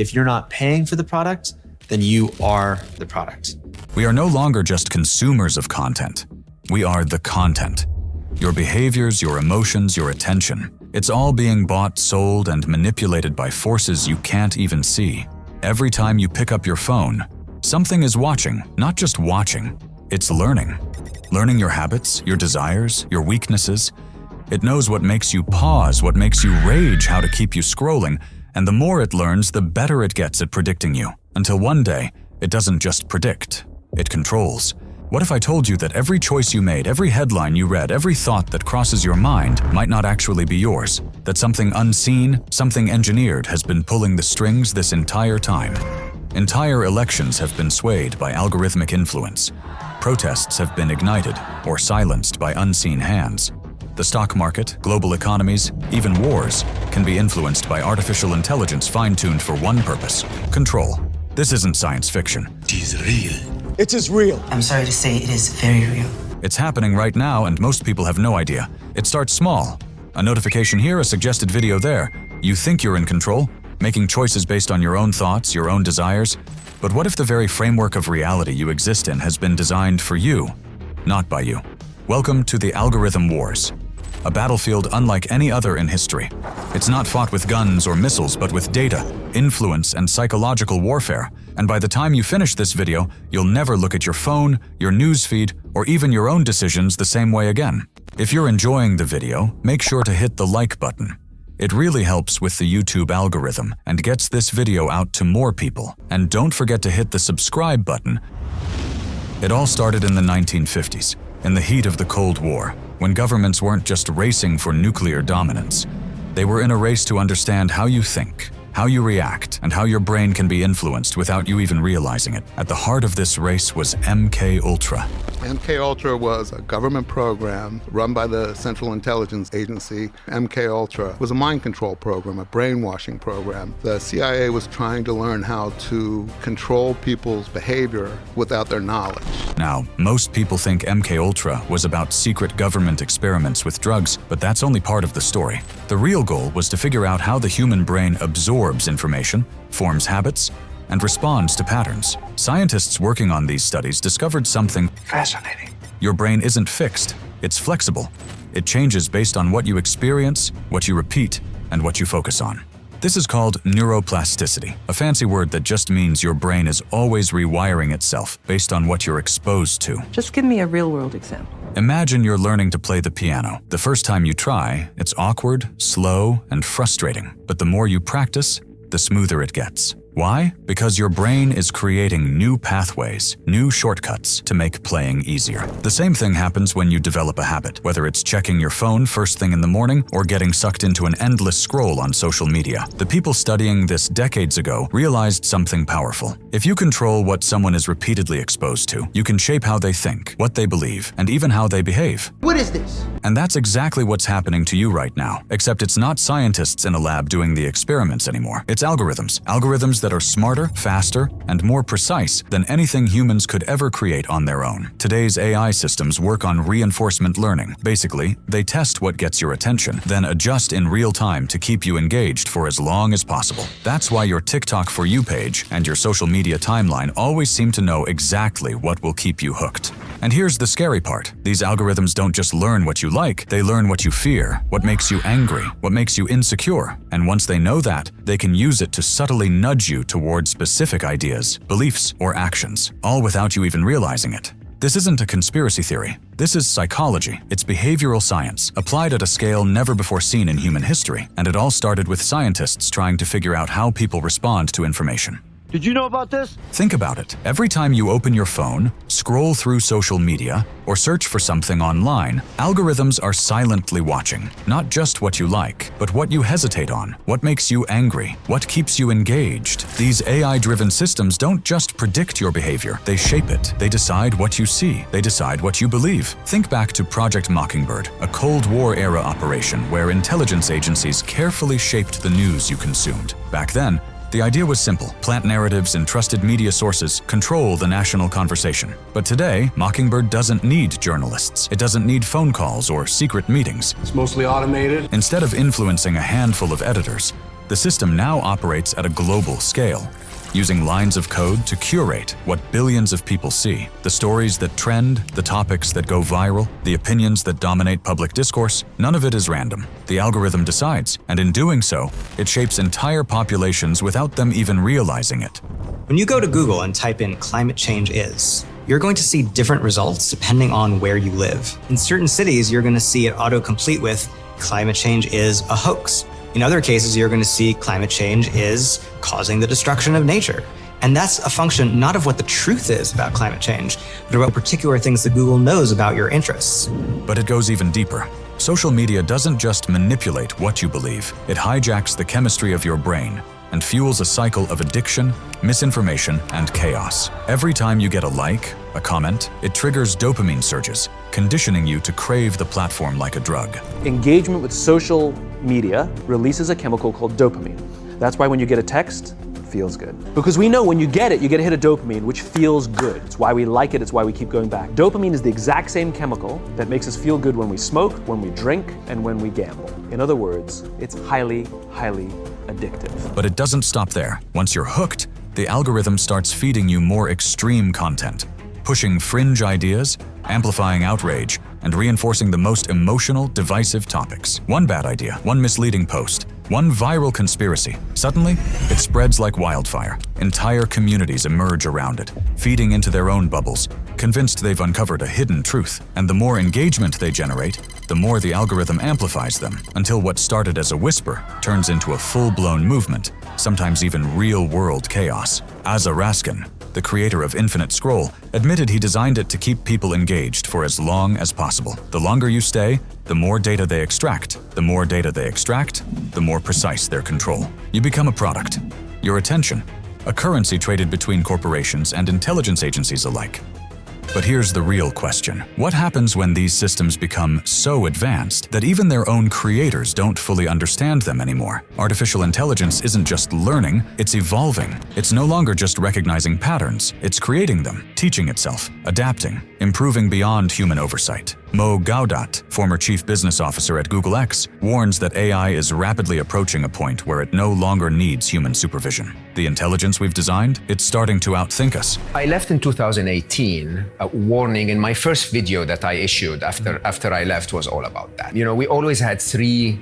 If you're not paying for the product, then you are the product. We are no longer just consumers of content. We are the content. Your behaviors, your emotions, your attention. It's all being bought, sold, and manipulated by forces you can't even see. Every time you pick up your phone, something is watching, not just watching, it's learning. Learning your habits, your desires, your weaknesses. It knows what makes you pause, what makes you rage, how to keep you scrolling, and the more it learns, the better it gets at predicting you. Until one day, it doesn't just predict, it controls. What if I told you that every choice you made, every headline you read, every thought that crosses your mind might not actually be yours? That something unseen, something engineered has been pulling the strings this entire time? Entire elections have been swayed by algorithmic influence. Protests have been ignited or silenced by unseen hands. The stock market, global economies, even wars can be influenced by artificial intelligence fine-tuned for one purpose: control. This isn't science fiction. It is real. It is real. I'm sorry to say, it is very real. It's happening right now, and most people have no idea. It starts small. A notification here, a suggested video there. You think you're in control, making choices based on your own thoughts, your own desires. But what if the very framework of reality you exist in has been designed for you, not by you? Welcome to the algorithm wars. A battlefield unlike any other in history. It's not fought with guns or missiles, but with data, influence, and psychological warfare. And by the time you finish this video, you'll never look at your phone, your news feed, or even your own decisions the same way again. If you're enjoying the video, make sure to hit the like button. It really helps with the YouTube algorithm and gets this video out to more people. And don't forget to hit the subscribe button. It all started in the 1950s, in the heat of the Cold War, when governments weren't just racing for nuclear dominance. They were in a race to understand how you think, how you react, and how your brain can be influenced without you even realizing it. At the heart of this race was MKUltra. MKUltra was a government program run by the Central Intelligence Agency. MKUltra was a mind control program, a brainwashing program. The CIA was trying to learn how to control people's behavior without their knowledge. Now, most people think MKUltra was about secret government experiments with drugs, but that's only part of the story. The real goal was to figure out how the human brain absorbs information, forms habits, and responds to patterns. Scientists working on these studies discovered something Fascinating. Your brain isn't fixed, it's flexible. It changes based on what you experience, what you repeat, and what you focus on. This is called neuroplasticity, a fancy word that just means your brain is always rewiring itself based on what you're exposed to. Just give me a real-world example. Imagine you're learning to play the piano. The first time you try, it's awkward, slow, and frustrating. But the more you practice, the smoother it gets. Why? Because your brain is creating new pathways, new shortcuts to make playing easier. The same thing happens when you develop a habit, whether it's checking your phone first thing in the morning or getting sucked into an endless scroll on social media. The people studying this decades ago realized something powerful. If you control what someone is repeatedly exposed to, you can shape how they think, what they believe, and even how they behave. What is this? And that's exactly what's happening to you right now, except it's not scientists in a lab doing the experiments anymore. It's algorithms. Algorithms that are smarter, faster, and more precise than anything humans could ever create on their own. Today's AI systems work on reinforcement learning. Basically, they test what gets your attention, then adjust in real time to keep you engaged for as long as possible. That's why your TikTok For You page and your social media timeline always seem to know exactly what will keep you hooked. And here's the scary part. These algorithms don't just learn what you like, they learn what you fear, what makes you angry, what makes you insecure. And once they know that, they can use it to subtly nudge you towards specific ideas, beliefs, or actions, all without you even realizing it. This isn't a conspiracy theory. This is psychology. It's behavioral science, applied at a scale never before seen in human history. And it all started with scientists trying to figure out how people respond to information. Did you know about this? Think about it. Every time you open your phone, scroll through social media, or search for something online, algorithms are silently watching. Not just what you like, but what you hesitate on, what makes you angry, what keeps you engaged. These AI-driven systems don't just predict your behavior, they shape it. They decide what you see. They decide what you believe. Think back to Project Mockingbird, a Cold War-era operation where intelligence agencies carefully shaped the news you consumed. Back then, the idea was simple. Plant narratives and trusted media sources control the national conversation. But today, Mockingbird doesn't need journalists. It doesn't need phone calls or secret meetings. It's mostly automated. Instead of influencing a handful of editors, The system now operates at a global scale, using lines of code to curate what billions of people see. The stories that trend, the topics that go viral, the opinions that dominate public discourse, none of it is random. The algorithm decides, and in doing so, it shapes entire populations without them even realizing it. When you go to Google and type in climate change is, you're going to see different results depending on where you live. In certain cities, you're going to see it autocomplete with climate change is a hoax. In other cases, you're going to see climate change is causing the destruction of nature. And that's a function not of what the truth is about climate change, but about particular things that Google knows about your interests. But it goes even deeper. Social media doesn't just manipulate what you believe, it hijacks the chemistry of your brain and fuels a cycle of addiction, misinformation, and chaos. Every time you get a like, a comment, it triggers dopamine surges, conditioning you to crave the platform like a drug. Engagement with social media releases a chemical called dopamine. That's why when you get a text, it feels good. Because we know when you get it, you get a hit of dopamine, which feels good. It's why we like it, it's why we keep going back. Dopamine is the exact same chemical that makes us feel good when we smoke, when we drink, and when we gamble. In other words, it's highly, highly addictive. But it doesn't stop there. Once you're hooked, the algorithm starts feeding you more extreme content, pushing fringe ideas, amplifying outrage, and reinforcing the most emotional, divisive topics. One bad idea, one misleading post, one viral conspiracy. Suddenly, it spreads like wildfire. Entire communities emerge around it, feeding into their own bubbles, convinced they've uncovered a hidden truth. And the more engagement they generate, the more the algorithm amplifies them, until what started as a whisper turns into a full-blown movement, sometimes even real-world chaos. Asa Raskin, the creator of Infinite Scroll, admitted he designed it to keep people engaged for as long as possible. The longer you stay, the more data they extract. The more data they extract, the more precise their control. You become a product, your attention, a currency traded between corporations and intelligence agencies alike. But here's the real question. What happens when these systems become so advanced that even their own creators don't fully understand them anymore? Artificial intelligence isn't just learning, it's evolving. It's no longer just recognizing patterns, it's creating them, teaching itself, adapting, improving beyond human oversight. Mo Gaudat, former chief business officer at Google X, warns that AI is rapidly approaching a point where it no longer needs human supervision. The intelligence we've designed, it's starting to outthink us. I left in 2018, a warning in my first video that I issued after I left was all about that. You know, we always had three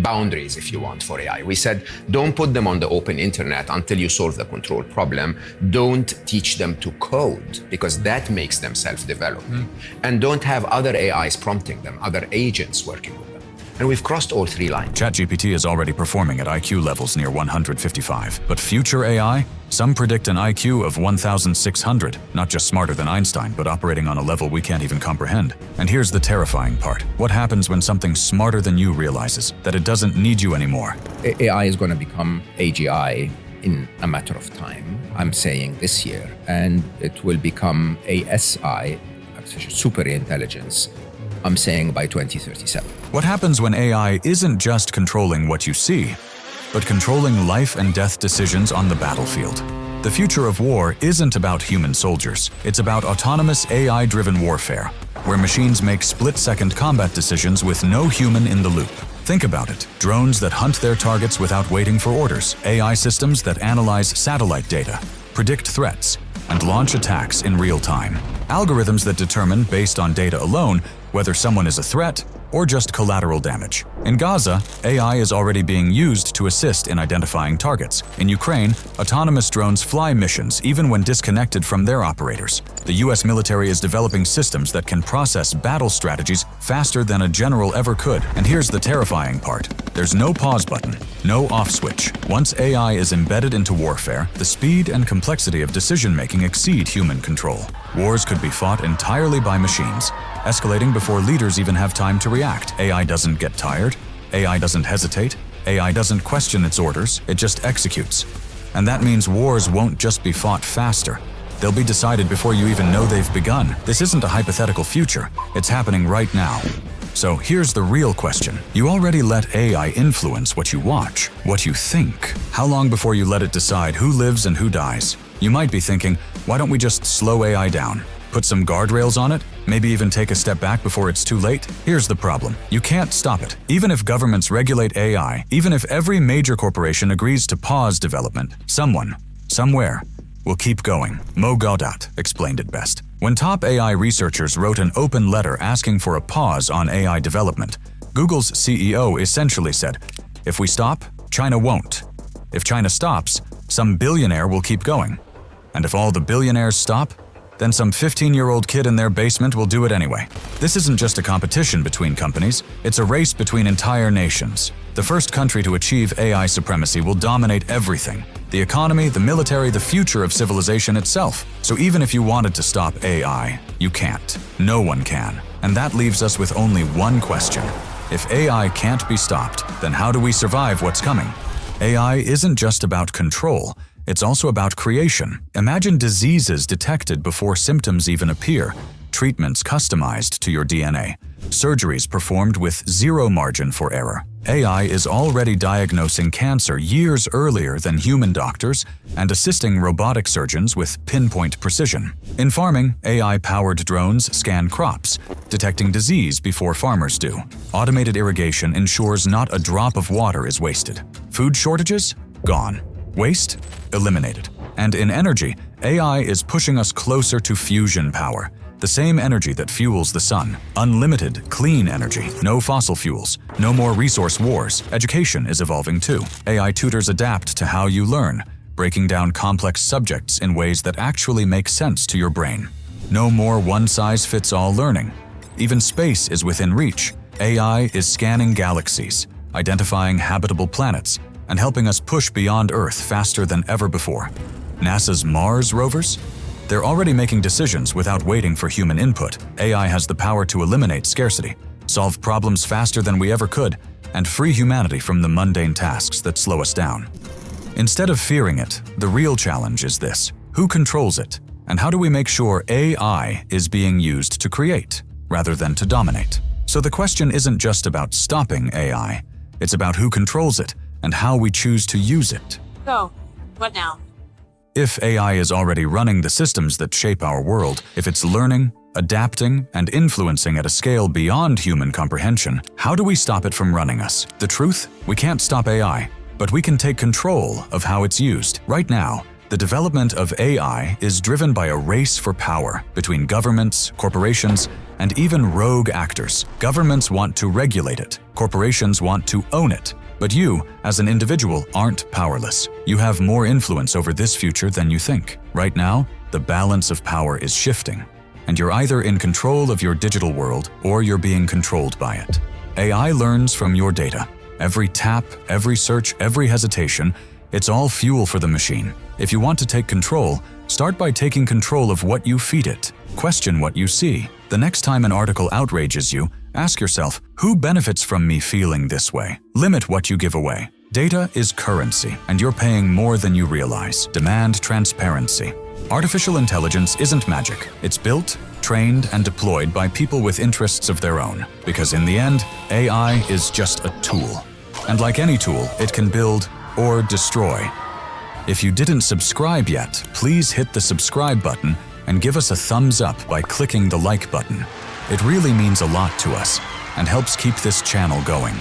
boundaries, if you want, for AI. We said, don't put them on the open internet until you solve the control problem. Don't teach them to code, because that makes them self-developing. And don't have other AIs prompting them, other agents working with them. And we've crossed all three lines. ChatGPT is already performing at IQ levels near 155. But future AI? Some predict an IQ of 1,600, not just smarter than Einstein, but operating on a level we can't even comprehend. And here's the terrifying part. What happens when something smarter than you realizes that it doesn't need you anymore? AI is going to become AGI in a matter of time. I'm saying this year. And it will become ASI, super intelligence, I'm saying by 2037. What happens when AI isn't just controlling what you see, but controlling life and death decisions on the battlefield? The future of war isn't about human soldiers. It's about autonomous AI-driven warfare, where machines make split-second combat decisions with no human in the loop. Think about it. Drones that hunt their targets without waiting for orders. AI systems that analyze satellite data, predict threats, and launch attacks in real time. Algorithms that determine, based on data alone, whether someone is a threat or just collateral damage. In Gaza, AI is already being used to assist in identifying targets. In Ukraine, autonomous drones fly missions even when disconnected from their operators. The US military is developing systems that can process battle strategies faster than a general ever could. And here's the terrifying part. There's no pause button, no off switch. Once AI is embedded into warfare, the speed and complexity of decision-making exceed human control. Wars could be fought entirely by machines, escalating before leaders even have time to react. AI doesn't get tired, AI doesn't hesitate, AI doesn't question its orders, it just executes. And that means wars won't just be fought faster. They'll be decided before you even know they've begun. This isn't a hypothetical future, it's happening right now. So here's the real question. You already let AI influence what you watch, what you think. How long before you let it decide who lives and who dies? You might be thinking, why don't we just slow AI down? Put some guardrails on it? Maybe even take a step back before it's too late? Here's the problem. You can't stop it. Even if governments regulate AI, even if every major corporation agrees to pause development, someone, somewhere, will keep going. Mo Gaudat explained it best. When top AI researchers wrote an open letter asking for a pause on AI development, Google's CEO essentially said, if we stop, China won't. If China stops, some billionaire will keep going. And if all the billionaires stop, then some 15-year-old kid in their basement will do it anyway. This isn't just a competition between companies, it's a race between entire nations. The first country to achieve AI supremacy will dominate everything. The economy, the military, the future of civilization itself. So even if you wanted to stop AI, you can't. No one can. And that leaves us with only one question. If AI can't be stopped, then how do we survive what's coming? AI isn't just about control, it's also about creation. Imagine diseases detected before symptoms even appear, treatments customized to your DNA, surgeries performed with zero margin for error. AI is already diagnosing cancer years earlier than human doctors and assisting robotic surgeons with pinpoint precision. In farming, AI-powered drones scan crops, detecting disease before farmers do. Automated irrigation ensures not a drop of water is wasted. Food shortages? Gone. Waste? Eliminated. And in energy, AI is pushing us closer to fusion power. The same energy that fuels the sun. Unlimited, clean energy. No fossil fuels. No more resource wars. Education is evolving too. AI tutors adapt to how you learn, breaking down complex subjects in ways that actually make sense to your brain. No more one-size-fits-all learning. Even space is within reach. AI is scanning galaxies, identifying habitable planets, and helping us push beyond Earth faster than ever before. NASA's Mars rovers? They're already making decisions without waiting for human input. AI has the power to eliminate scarcity, solve problems faster than we ever could, and free humanity from the mundane tasks that slow us down. Instead of fearing it, the real challenge is this: who controls it? And how do we make sure AI is being used to create, rather than to dominate? So the question isn't just about stopping AI, it's about who controls it and how we choose to use it. So, what now? If AI is already running the systems that shape our world, if it's learning, adapting, and influencing at a scale beyond human comprehension, how do we stop it from running us? The truth? We can't stop AI, but we can take control of how it's used. Right now, the development of AI is driven by a race for power between governments, corporations, and even rogue actors. Governments want to regulate it. Corporations want to own it. But you, as an individual, aren't powerless. You have more influence over this future than you think. Right now, the balance of power is shifting, and you're either in control of your digital world or you're being controlled by it. AI learns from your data. Every tap, every search, every hesitation, it's all fuel for the machine. If you want to take control, start by taking control of what you feed it. Question what you see. The next time an article outrages you, ask yourself, who benefits from me feeling this way? Limit what you give away. Data is currency, and you're paying more than you realize. Demand transparency. Artificial intelligence isn't magic. It's built, trained, and deployed by people with interests of their own. Because in the end, AI is just a tool. And like any tool, it can build or destroy. If you didn't subscribe yet, please hit the subscribe button and give us a thumbs up by clicking the like button. It really means a lot to us and helps keep this channel going.